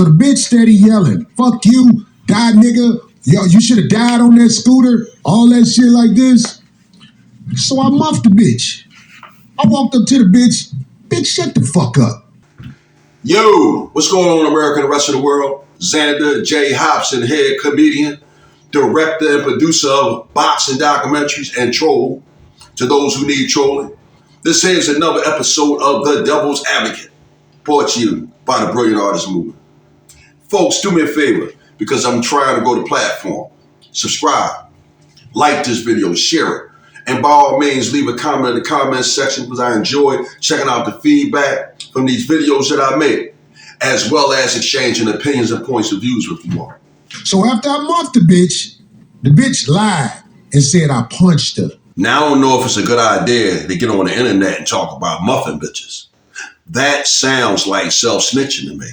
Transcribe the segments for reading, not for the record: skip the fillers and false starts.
So the bitch steady yelling, fuck you, die nigga, yo, you should have died on that scooter, all that shit like this. So I muffed the bitch. I walked up to the bitch, shut the fuck up. Yo, what's going on, America and the rest of the world? Xander J. Hobson, head comedian, director and producer of boxing documentaries and troll. To those who need trolling, this is another episode of The Devil's Advocate, brought to you by the Brilliant Artist Movement. Folks, do me a favor, because I'm trying to grow the platform. Subscribe, like this video, share it, and by all means, leave a comment in the comment section, because I enjoy checking out the feedback from these videos that I make, as well as exchanging opinions and points of views with you all. So after I muffed the bitch lied and said I punched her. Now, I don't know if it's a good idea to get on the internet and talk about muffin bitches. That sounds like self-snitching to me.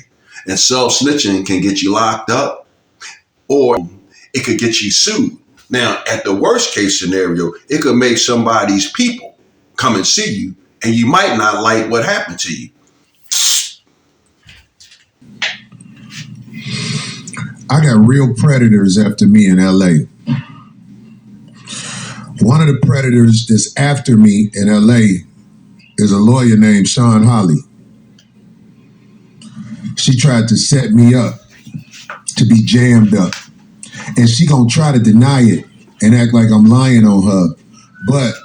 And self-snitching can get you locked up, or it could get you sued. Now, at the worst case scenario, it could make somebody's people come and see you, and you might not like what happened to you. I got real predators after me in LA. One of the predators that's after me in LA is a lawyer named Sean Holly. She tried to set me up to be jammed up. And she gonna try to deny it and act like I'm lying on her. But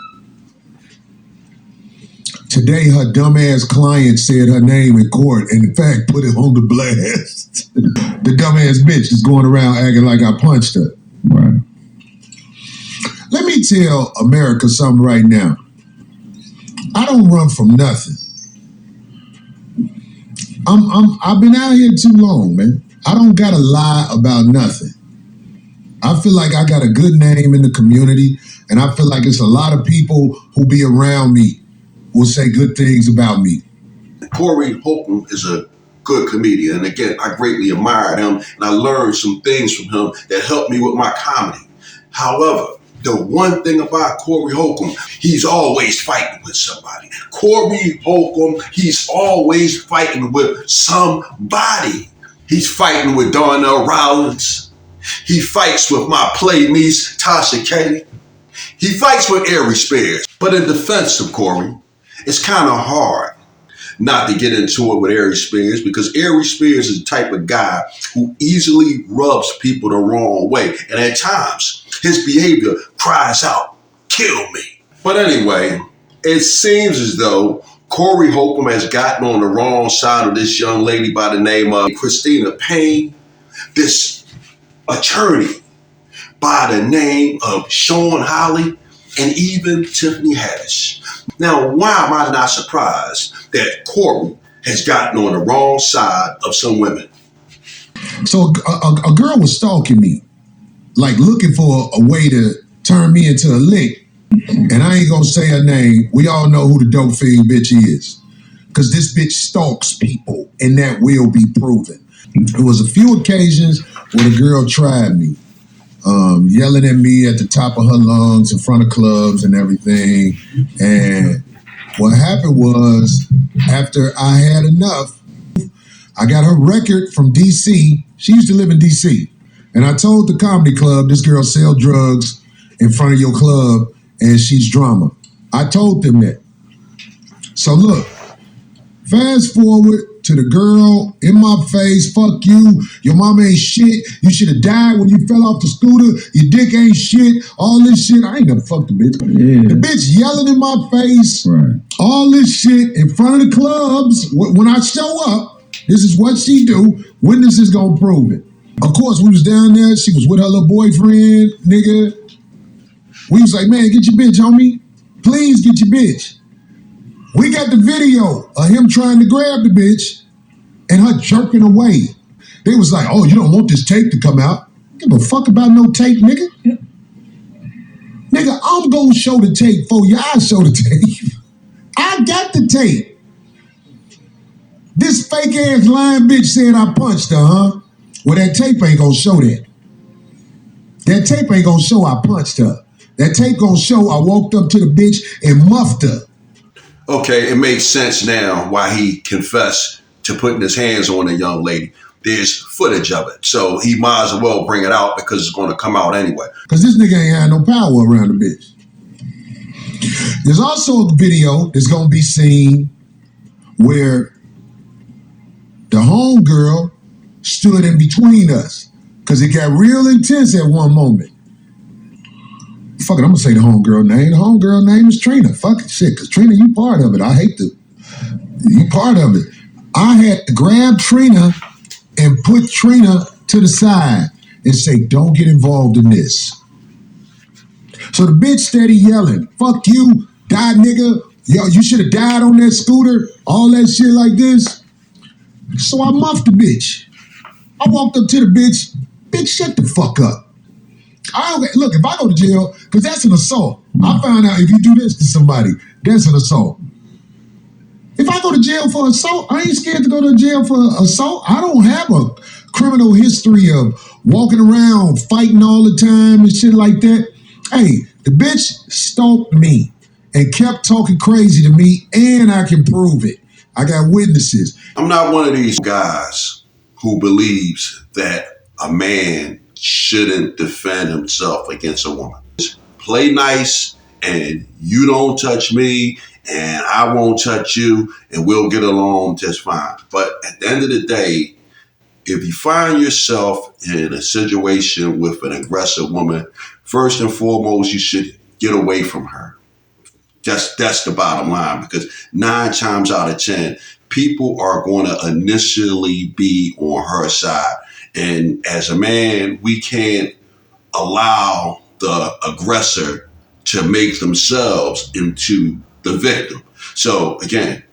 today her dumbass client said her name in court and in fact put it on the blast. The dumbass bitch is going around acting like I punched her. Right. Let me tell America something right now. I don't run from nothing. I've been out here too long, man. I don't gotta lie about nothing. I feel like I got a good name in the community, and I feel like it's a lot of people who be around me will say good things about me. Corey HOLCOMB is a good comedian, and again, I greatly admired him, and I learned some things from him that helped me with my comedy. However, the one thing about Corey HOLCOMB, he's always fighting with somebody. Corey HOLCOMB, he's always fighting with somebody. He's fighting with Darnell Rollins. He fights with my play niece, Tasha K. He fights with Ari Spears. But in defense of Corey, it's kind of hard not to get into it with Ari Spears, because Ari Spears is the type of guy who easily rubs people the wrong way. And at times, his behavior cries out, kill me. But anyway, it seems as though Corey HOLCOMB has gotten on the wrong side of this young lady by the name of Christina Payne, this attorney by the name of Sean Holly, and even Tiffany Haddish. Now, why am I not surprised that Corey has gotten on the wrong side of some women? So a girl was stalking me, like looking for a way to turn me into a lick. And I ain't gonna say her name. We all know who the dope fiend bitch is, because this bitch stalks people, and that will be proven. There was a few occasions where the girl tried me, yelling at me at the top of her lungs in front of clubs and everything. And what happened was, after I had enough, I got her record from DC. She used to live in DC. And I told the comedy club, this girl sell drugs in front of your club and she's drama. I told them that. So look, fast forward to the girl in my face, fuck you, your mama ain't shit, you should have died when you fell off the scooter, your dick ain't shit, all this shit. I ain't never fucked the bitch. Yeah. The bitch yelling in my face, right. All this shit in front of the clubs. When I show up, this is what she do. Witnesses gonna prove it. Of course, we was down there, she was with her little boyfriend, nigga. We was like, man, get your bitch, homie. Please get your bitch. We got the video of him trying to grab the bitch and her jerking away. They was like, oh, you don't want this tape to come out. Give a fuck about no tape, nigga. Yeah. Nigga, I'm gonna show the tape for you. I show the tape. I got the tape. This fake ass lying bitch said I punched her, huh? Well, that tape ain't gonna show that. That tape ain't gonna show I punched her. That tape gonna show I walked up to the bitch and muffed her. Okay, it makes sense now why he confessed to putting his hands on a young lady. there's footage of it. So he might as well bring it out because it's going to come out anyway. Because this nigga ain't had no power around the bitch. There's also a video that's going to be seen where the homegirl stood in between us because it got real intense at one moment. Fuck it, I'm going to say the homegirl name. The homegirl name is Trina. Fuck it, shit, because Trina, you part of it. I hate to. You part of it. I had to grab Trina and put Trina to the side and say, don't get involved in this. So the bitch steady yelling, fuck you, die nigga. Yo, you should have died on that scooter. All that shit like this. So I muffed the bitch. I walked up to the bitch. Bitch, shut the fuck up. Look, if I go to jail, because that's an assault. I found out if you do this to somebody, that's an assault. If I go to jail for assault, I ain't scared to go to jail for assault. I don't have a criminal history of walking around fighting all the time and shit like that. Hey, the bitch stalked me and kept talking crazy to me, and I can prove it. I got witnesses. I'm not one of these guys who believes that a man shouldn't defend himself against a woman. Just play nice and you don't touch me and I won't touch you and we'll get along just fine. But at the end of the day, if you find yourself in a situation with an aggressive woman, first and foremost, you should get away from her. That's the bottom line, because 9 times out of 10, people are going to initially be on her side. And as a man, we can't allow the aggressor to make themselves into the victim. So again,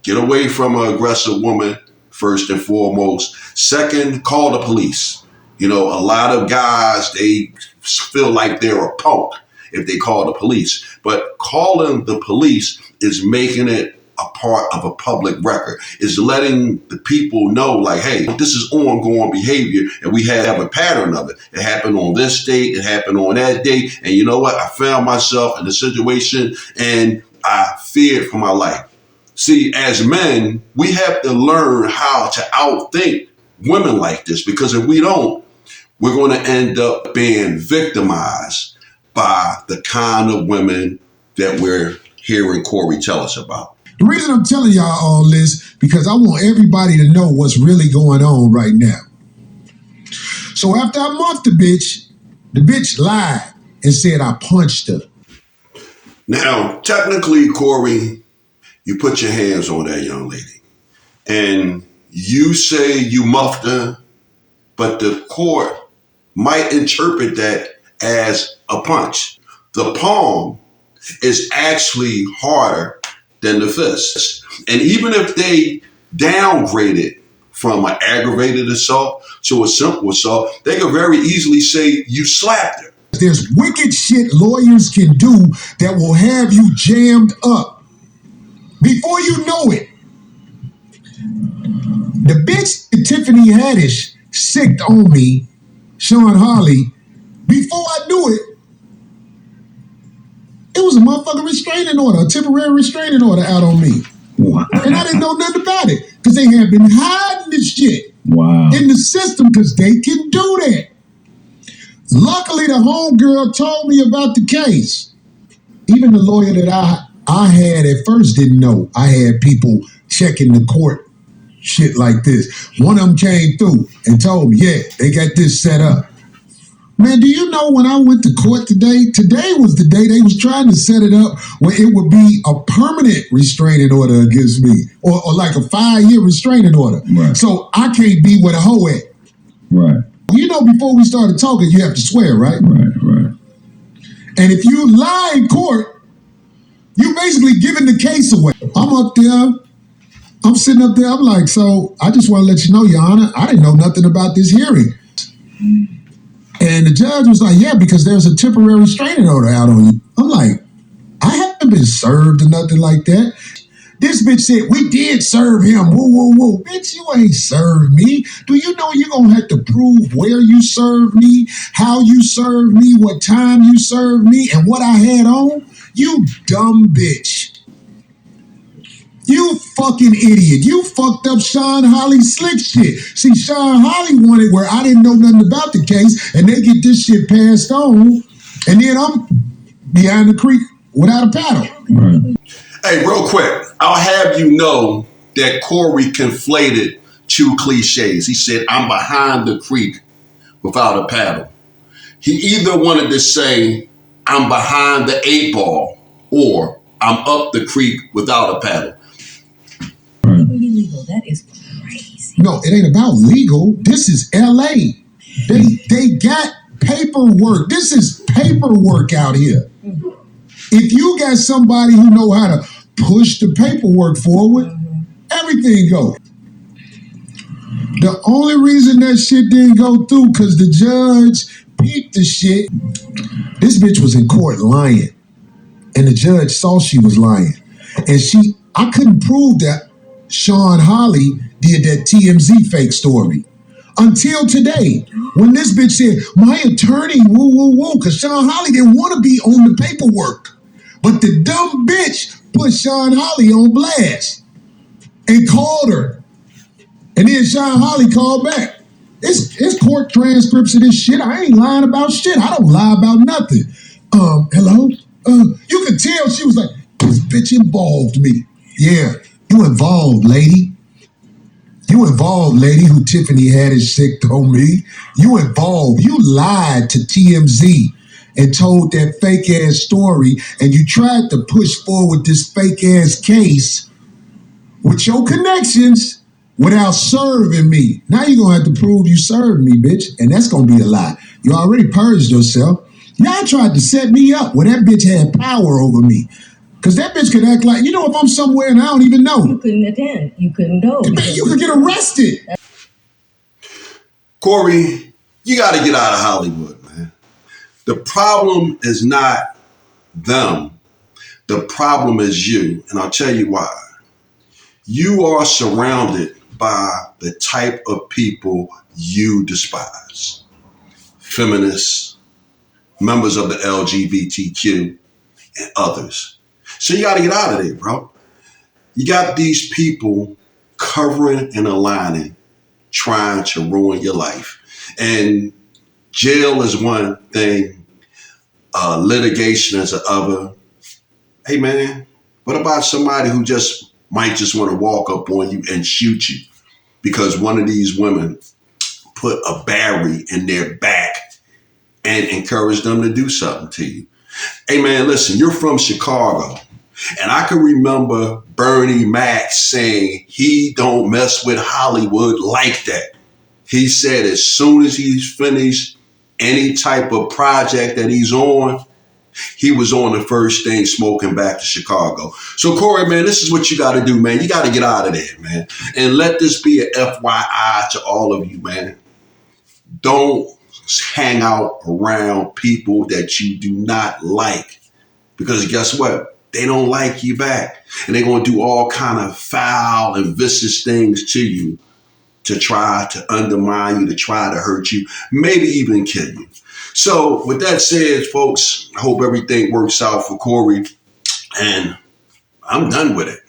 get away from an aggressive woman, first and foremost. Second, call the police. You know, a lot of guys, they feel like they're a punk if they call the police. But calling the police is making it a part of a public record, is letting the people know, like, hey, this is ongoing behavior and we have a pattern of it. It happened on this date, it happened on that date, and you know what? I found myself in a situation and I feared for my life. See, as men, we have to learn how to outthink women like this, because if we don't, we're going to end up being victimized by the kind of women that we're hearing Corey tell us about. The reason I'm telling y'all all this, because I want everybody to know what's really going on right now. So after I muffed the bitch lied and said I punched her. Now, technically, Corey, you put your hands on that young lady and you say you muffed her, but the court might interpret that as a punch. The palm is actually harder than the fist. And even if they downgrade it from an aggravated assault to a simple assault, they could very easily say you slapped her. There's wicked shit lawyers can do that will have you jammed up before you know it. The bitch Tiffany Haddish sicked on me, Sean Harley, before I knew it. It was a motherfucking restraining order, a temporary restraining order out on me. Wow. And I didn't know nothing about it because they had been hiding this shit in the system because they can do that. Luckily, the homegirl told me about the case. Even the lawyer that I had at first didn't know. I had people checking the court shit like this. One of them came through and told me, yeah, they got this set up. Man, do you know when I went to court today was the day they was trying to set it up where it would be a permanent restraining order against me or like a 5-year restraining order. Right. So I can't be where the hoe at. Right. You know, before we started talking, you have to swear, right? Right. And if you lie in court, you basically giving the case away. I'm up there. I'm sitting up there. I'm like, so I just want to let you know, Your Honor, I didn't know nothing about this hearing. And the judge was like, yeah, because there's a temporary restraining order out on you. I'm like, I haven't been served or nothing like that. This bitch said, we did serve him. Whoa. Bitch, you ain't served me. Do you know you're going to have to prove where you served me, how you served me, what time you served me, and what I had on? You dumb bitch. You fucking idiot. You fucked up Sean Holly's slick shit. See, Sean Holly wanted where I didn't know nothing about the case, and they get this shit passed on, and then I'm behind the creek without a paddle. Right. Hey, real quick, I'll have you know that Corey conflated two cliches. He said, I'm behind the creek without a paddle. He either wanted to say, I'm behind the 8 ball, or I'm up the creek without a paddle. Illegal. That is crazy. No, it ain't about legal. This is LA. They got paperwork. This is paperwork out here. If you got somebody who know how to push the paperwork forward, everything go. The only reason that shit didn't go through because the judge peeped the shit. This bitch was in court lying, and the judge saw she was lying, and I couldn't prove that Sean Holly did that TMZ fake story until today, when this bitch said, my attorney, woo, because Sean Holly didn't want to be on the paperwork. But the dumb bitch put Sean Holly on blast and called her. And then Sean Holly called back. It's court transcripts of this shit. I ain't lying about shit. I don't lie about nothing. Hello? You could tell she was like, this bitch involved me. Yeah, you involved, lady. You involved, lady, who Tiffany had is sick on me. You involved. You lied to TMZ and told that fake ass story, and you tried to push forward this fake ass case with your connections without serving me. Now you're gonna have to prove you served me, bitch, and that's gonna be a lie. You already purged yourself. Y'all tried to set me up where that bitch had power over me. Because that bitch could act like, if I'm somewhere and I don't even know. You couldn't attend. You couldn't go. Man, you could get arrested. Corey, you got to get out of Hollywood, man. The problem is not them. The problem is you. And I'll tell you why. You are surrounded by the type of people you despise. Feminists, members of the LGBTQ, and others. So you got to get out of there, bro. You got these people covering and aligning, trying to ruin your life. And jail is one thing, litigation is the other. Hey, man, what about somebody who might just want to walk up on you and shoot you because one of these women put a barrier in their back and encouraged them to do something to you? Hey, man, listen, you're from Chicago. And I can remember Bernie Mac saying he don't mess with Hollywood like that. He said as soon as he's finished any type of project that he's on, he was on the first thing smoking back to Chicago. So, Corey, man, this is what you got to do, man. You got to get out of there, man. And let this be an FYI to all of you, man. Don't hang out around people that you do not like. Because guess what? They don't like you back. And they're going to do all kind of foul and vicious things to you to try to undermine you, to try to hurt you, maybe even kill you. So with that said, folks, I hope everything works out for Corey. And I'm done with it.